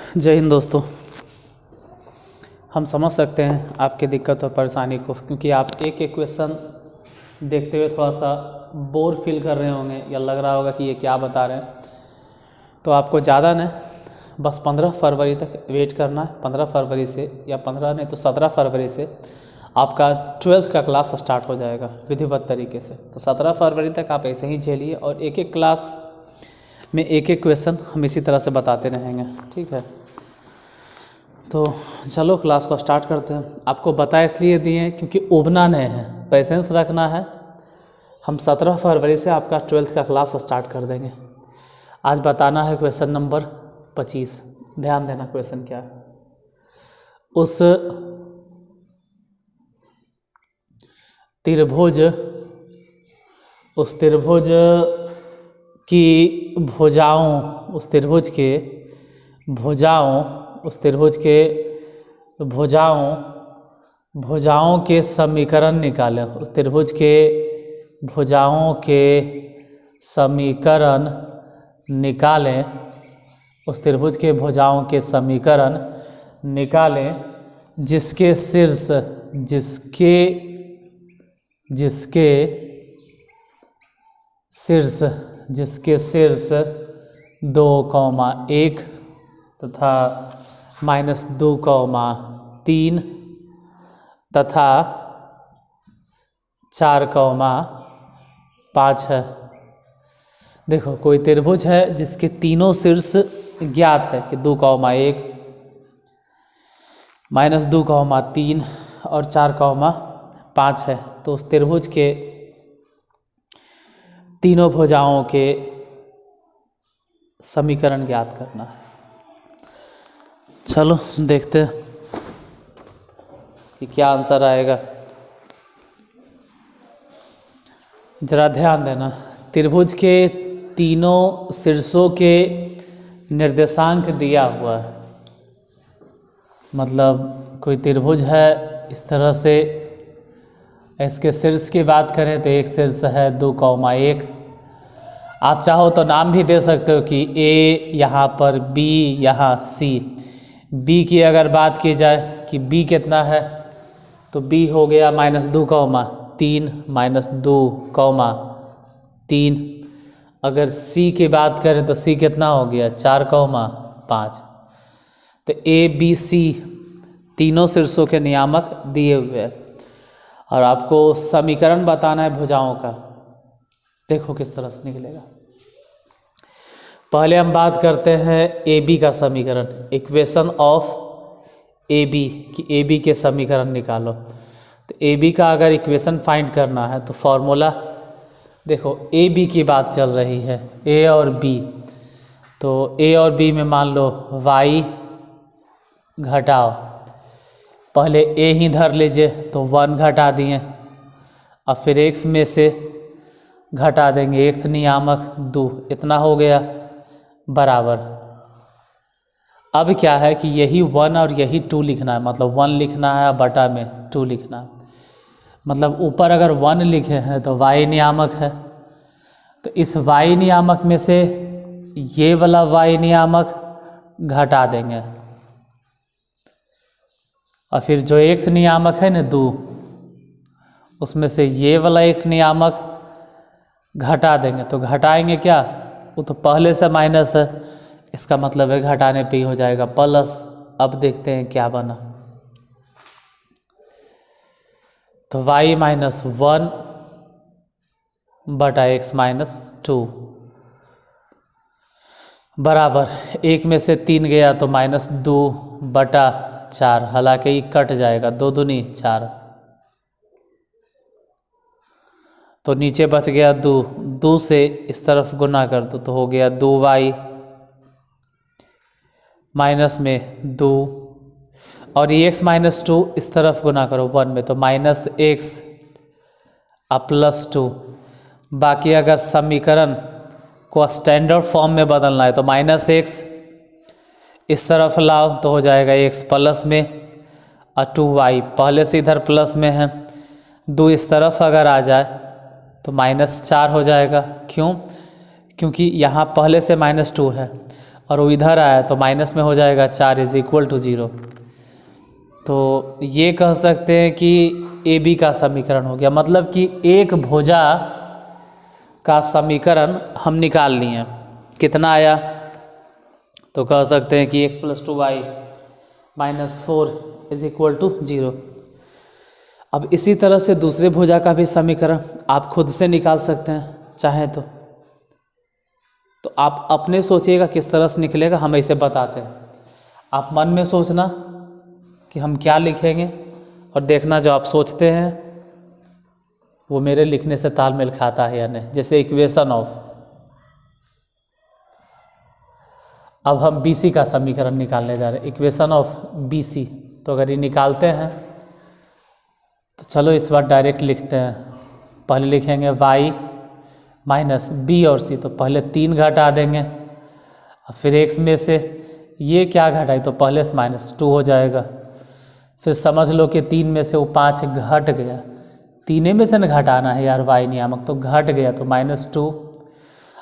जय हिंद दोस्तों। हम समझ सकते हैं आपकी दिक्कत और परेशानी को, क्योंकि आप एक एक क्वेश्चन देखते हुए थोड़ा सा बोर फील कर रहे होंगे या लग रहा होगा कि ये क्या बता रहे हैं। तो आपको ज़्यादा नहीं, बस 15 फरवरी तक वेट करना है। 15 फरवरी से या 15 नहीं तो 17 फरवरी से आपका 12th का क्लास स्टार्ट हो जाएगा विधिवत तरीके से। तो 17 फरवरी तक आप ऐसे ही झेलिए और एक एक क्लास में एक एक क्वेश्चन हम इसी तरह से बताते रहेंगे, ठीक है। तो चलो क्लास को स्टार्ट करते हैं। आपको बता इसलिए दिए क्योंकि उबना नहीं है, पेशेंस रखना है। हम 17 फरवरी से आपका 12th का क्लास स्टार्ट कर देंगे। आज बताना है क्वेश्चन नंबर 25। ध्यान देना क्वेश्चन क्या है। उस त्रिभुज की भुजाओं, उस त्रिभुज के भुजाओं के समीकरण निकालें। उस त्रिभुज के भुजाओं के समीकरण निकालें। उस त्रिभुज के भुजाओं के समीकरण निकालें जिसके शीर्ष 2,1 तथा -2,3 तथा 4,5 है। देखो कोई त्रिभुज है जिसके तीनों शीर्ष ज्ञात है कि 2,1 -2,3 और 4,5 है। तो उस त्रिभुज के तीनों भुजाओं के समीकरण ज्ञात करना है। चलो देखते हैं कि क्या आंसर आएगा। जरा ध्यान देना, त्रिभुज के तीनों शीर्षों के निर्देशांक दिया हुआ है। मतलब कोई त्रिभुज है इस तरह से, इसके शीर्ष की बात करें तो एक शीर्ष है 2,1। आप चाहो तो नाम भी दे सकते हो कि ए यहाँ पर, बी यहाँ, सी। बी की अगर बात की जाए कि बी कितना है तो बी हो गया -2,3 -2,3। अगर सी की बात करें तो सी कितना हो गया 4,5। तो ए बी सी तीनों शीर्षों के नियामक दिए हुए हैं और आपको समीकरण बताना है भुजाओं का। देखो किस तरह से निकलेगा। पहले हम बात करते हैं ए बी का समीकरण, इक्वेशन ऑफ ए बी कि ए बी के समीकरण निकालो। तो ए बी का अगर इक्वेशन फाइंड करना है तो फॉर्मूला देखो, ए बी की बात चल रही है, ए और बी। तो ए और बी में मान लो y घटाओ, पहले ए ही धर लीजिए तो 1 घटा दिए, और फिर x में से घटा देंगे x नियामक 2, इतना हो गया बराबर। अब क्या है कि यही 1 और यही 2 लिखना है, मतलब 1 लिखना है बटा में 2 लिखना है। मतलब ऊपर अगर 1 लिखे हैं तो y नियामक है, तो इस y नियामक में से ये वाला y नियामक घटा देंगे, और फिर जो x नियामक है ना 2, उसमें से ये वाला x नियामक घटा देंगे। तो घटाएंगे क्या, वो तो पहले से माइनस है, इसका मतलब है घटाने पे ही हो जाएगा प्लस। अब देखते हैं क्या बना। तो y -1 बटा x -2 बराबर, 1 में से 3 गया तो -2 बटा 4, हालांकि ये कट जाएगा, 2 दूनी 4, तो नीचे बच गया 2 से इस तरफ गुना कर दो तो हो गया 2y माइनस में 2, और ये x -2 इस तरफ गुना करो 1 में तो -x +2। बाकी अगर समीकरण को स्टैंडर्ड फॉर्म में बदलना है तो -x इस तरफ लाओ तो हो जाएगा x प्लस में, और 2y पहले से इधर प्लस में है, 2 इस तरफ अगर आ जाए तो -4 हो जाएगा। क्यों? क्योंकि यहाँ पहले से -2 है और वो इधर आया तो माइनस में हो जाएगा 4 इज इक्वल टू 0। तो ये कह सकते हैं कि ए बी का समीकरण हो गया, मतलब कि एक भुजा का समीकरण हम निकाल लिए। कितना आया? तो कह सकते हैं कि x + 2y - 4 is equal to 0। अब इसी तरह से दूसरे भुजा का भी समीकरण आप खुद से निकाल सकते हैं चाहें तो आप अपने सोचिएगा किस तरह से निकलेगा, हम ऐसे बताते हैं। आप मन में सोचना कि हम क्या लिखेंगे और देखना जो आप सोचते हैं वो मेरे लिखने से तालमेल खाता है या नहीं। जैसे इक्वेशन ऑफ, अब हम BC का समीकरण निकालने जा रहे हैं, इक्वेशन ऑफ BC। तो अगर ये निकालते हैं तो चलो इस बार डायरेक्ट लिखते हैं। पहले लिखेंगे y माइनस b और c, तो पहले 3 घटा देंगे, और फिर x में से ये क्या घटाई तो पहले से -2 हो जाएगा। फिर समझ लो कि 3 में से वो 5 घट गया, 3 में से न घटाना है यार y नियामक, तो घट गया तो -2,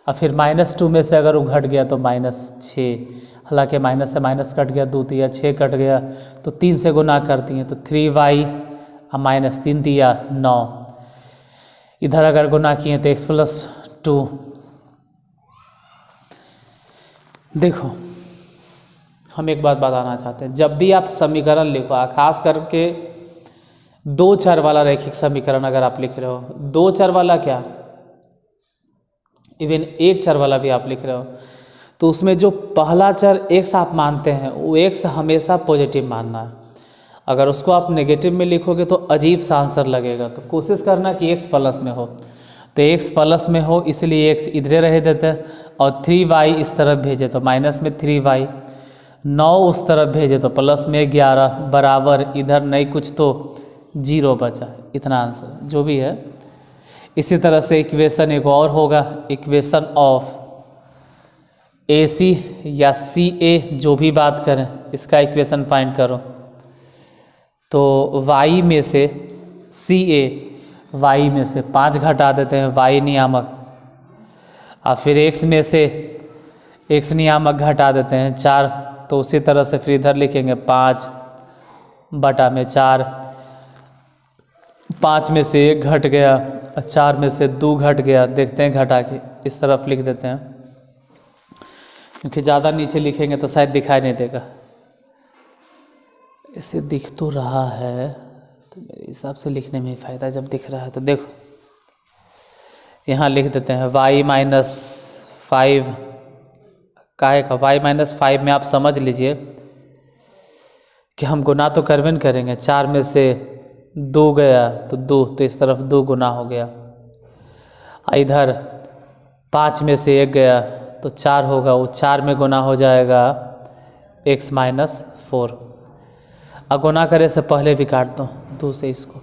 और फिर -2 में से अगर वो घट गया तो -6, हालांकि माइनस से माइनस कट गया, 2 तिया 6 कट गया, तो 3 से गुना कर दिए तो 3y और -3 तिया 9। इधर अगर गुना किए तो x + 2। देखो हम एक बात बताना चाहते हैं, जब भी आप समीकरण लिखो, खास करके 2 चर वाला रैखिक समीकरण अगर आप लिख रहे हो, 2 चर वाला क्या, इवन 1 चर वाला भी आप लिख रहे हो, तो उसमें जो पहला चर x आप मानते हैं वो x हमेशा पॉजिटिव मानना है। अगर उसको आप नेगेटिव में लिखोगे तो अजीब सा आंसर लगेगा। तो कोशिश करना कि x प्लस में हो, तो x प्लस में हो इसलिए x इधरे रह देते हैं, और 3y इस तरफ भेजे तो माइनस में 3y, 9 उस तरफ भेजे तो प्लस में 11, बराबर इधर नहीं कुछ तो 0 बचा। इतना आंसर जो भी है। इसी तरह से इक्वेशन एक और होगा, इक्वेशन ऑफ AC या CA, जो भी बात करें, इसका इक्वेशन फाइंड करो। तो y में से CA, y में से 5 घटा देते हैं y नियामक, और फिर x में से x नियामक घटा देते हैं 4। तो उसी तरह से फिर इधर लिखेंगे 5 बटा में 4, 5 में से 1 घट गया, 4 में से 2 घट गया। देखते हैं घटा के इस तरफ लिख देते हैं, क्योंकि ज़्यादा नीचे लिखेंगे तो शायद दिखाई नहीं देगा। इसे दिख तो रहा है, तो मेरे हिसाब से लिखने में ही फ़ायदा जब दिख रहा है। तो देखो यहाँ लिख देते हैं y - 5 काहे का, y - 5 में आप समझ लीजिए कि हम गुना तो करवे न करेंगे, 4 में से 2 गया तो 2, तो इस तरफ 2 गुना हो गया, इधर 5 में से 1 गया तो 4 होगा, वो 4 में गुना हो जाएगा x - 4। अब गुना करे से पहले भी काट दो 2 से इसको,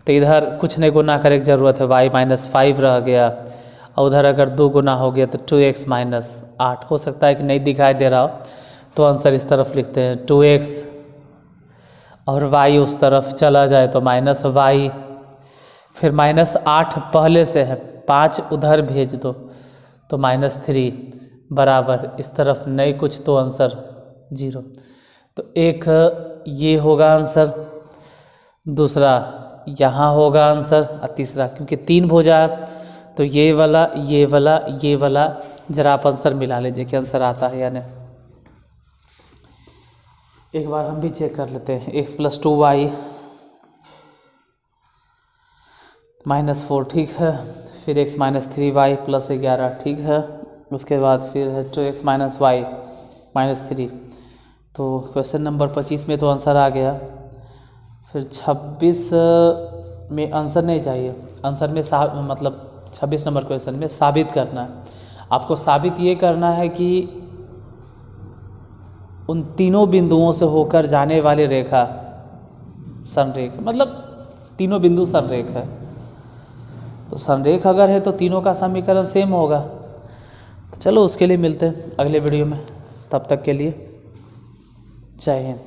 तो इधर कुछ नहीं गुना करे की ज़रूरत है, y - 5 रह गया, और उधर अगर 2 गुना हो गया तो 2x - 8। हो सकता है कि नहीं दिखाई दे रहा हो, तो आंसर इस तरफ लिखते हैं 2x, और y उस तरफ चला जाए तो -y, फिर -8 पहले से है, 5 उधर भेज दो तो -3, बराबर इस तरफ नहीं कुछ तो आंसर 0। तो एक ये होगा आंसर, दूसरा यहाँ होगा आंसर, और तीसरा क्योंकि 3 भुजा है तो ये वाला ये वाला ये वाला, जरा आप आंसर मिला लीजिए कि आंसर आता है या नहीं। एक बार हम भी चेक कर लेते हैं। x + 2y - 4 ठीक है, फिर x - 3y + 11 ठीक है, उसके बाद फिर है 2x - y - 3। तो क्वेश्चन नंबर 25 में तो आंसर आ गया। फिर 26 में आंसर नहीं चाहिए, आंसर में मतलब 26 नंबर क्वेश्चन में साबित करना है। आपको साबित ये करना है कि उन तीनों बिंदुओं से होकर जाने वाली रेखा संरेख, मतलब तीनों बिंदु संरेख है, तो संरेख अगर है तो तीनों का समीकरण सेम होगा। तो चलो उसके लिए मिलते हैं अगले वीडियो में, तब तक के लिए जय हिंद।